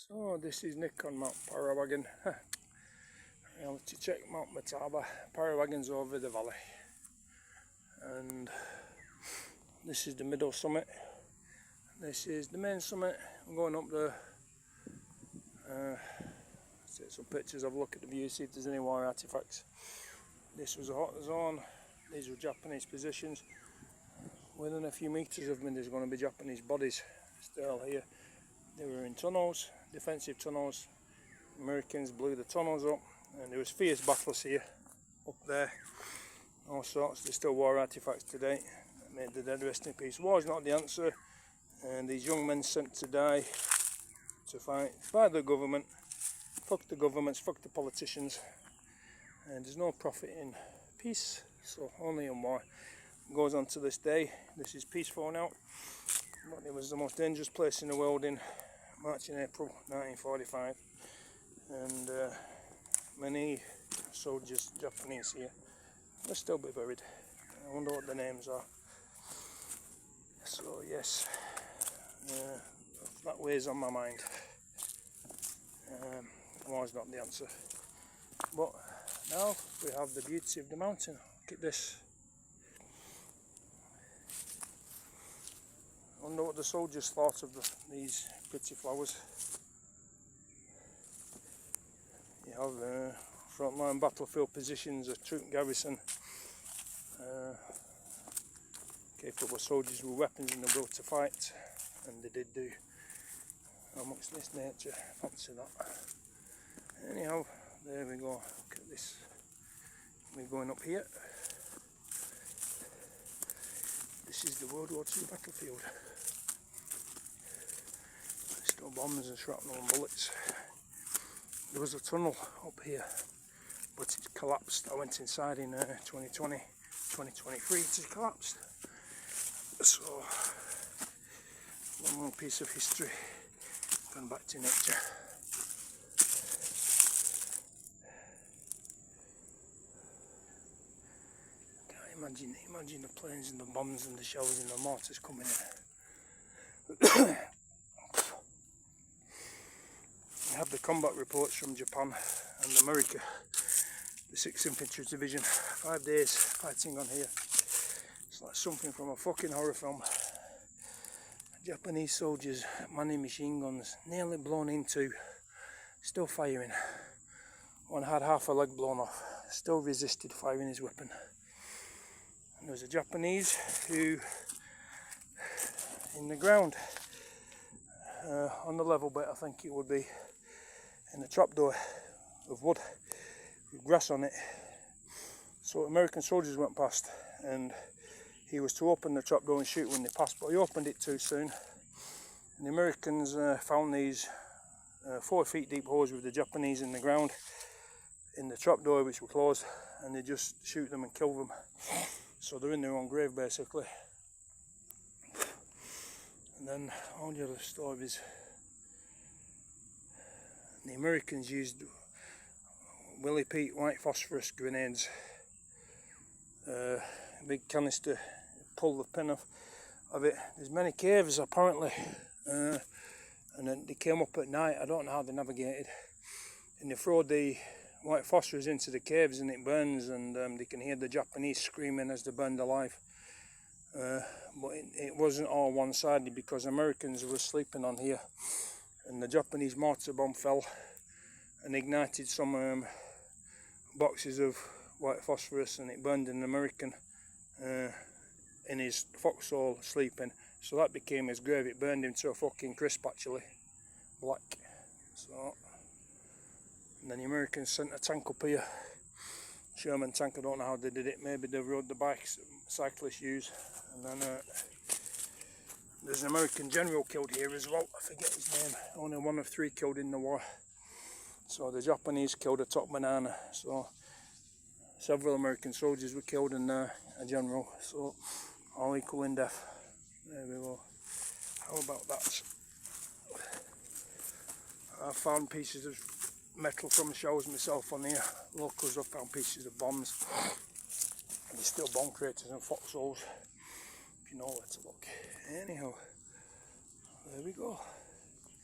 So this is Nick on Mount Parawagon. Reality check, Mount Mataba. Parawagon's over the valley, and this is the middle summit. This is the main summit. I'm going up there. Take some pictures, have a look at the view, see if there's any war artifacts. This was a hot zone. These were Japanese positions. Within a few meters of me there's going to be Japanese bodies still here. They were in tunnels, defensive tunnels. Americans blew the tunnels up, and there was fierce battles here, up there, all sorts. There's still war artifacts today. Made the dead rest in peace. War is not the answer, and these young men sent to die to fight by the government. Fuck the governments, fuck the politicians, and there's no profit in peace, so only in war. It goes on to this day. This is peaceful now, but it was the most dangerous place in the world in March and April 1945, and many soldiers, Japanese here, will still be buried. I wonder what the names are. So yes, that weighs on my mind. War's not the answer. But now we have the beauty of the mountain. Look at this. I wonder what the soldiers thought of these pretty flowers. You have frontline battlefield positions, a troop garrison, capable soldiers with weapons and the will to fight, and they did do amongst this nature. Fancy that. Anyhow, there we go. Look at this. We're going up here. This is the World War II battlefield. There's still bombs and shrapnel and bullets. There was a tunnel up here, but it collapsed. I went inside in 2020, 2023, it collapsed. So, one more piece of history, going back to nature. Imagine the planes and the bombs and the shells and the mortars coming in. I have the combat reports from Japan and America. The 6th Infantry Division, 5 days fighting on here. It's like something from a fucking horror film. Japanese soldiers manning machine guns, nearly blown into, still firing. One had half a leg blown off, still resisted firing his weapon. And there was a Japanese who, in the ground, on the level bit I think it would be, in a trapdoor of wood with grass on it. So American soldiers went past, and he was to open the trapdoor and shoot when they passed, but he opened it too soon. And the Americans found these 4 feet deep holes with the Japanese in the ground in the trapdoor, which were closed, and they just shoot them and kill them. So they're in their own grave basically. And then all the other stories. The Americans used Willie Pete white phosphorus grenades. Big canister, pull the pin off of it. There's many caves apparently, and then they came up at night. I don't know how they navigated, and they throw the white phosphorus into the caves and it burns, and they can hear the Japanese screaming as they burned alive. But it wasn't all one-sided, because Americans were sleeping on here, and the Japanese mortar bomb fell and ignited some boxes of white phosphorus, and it burned an American in his foxhole sleeping. So that became his grave. It burned him to a fucking crisp actually, black. So, and then the Americans sent a tank up here, Sherman tank. I don't know how they did it. Maybe they rode the bikes cyclists use. And then there's an American general killed here as well. I forget his name. Only 1 of 3 killed in the war. So the Japanese killed a top banana. So several American soldiers were killed, and a general. So all equal in death. There we go. How about that? I found pieces of metal from shells myself on here. Locals have found pieces of bombs. And there's still bomb craters and foxholes, if you know where to look. Anyhow, there we go.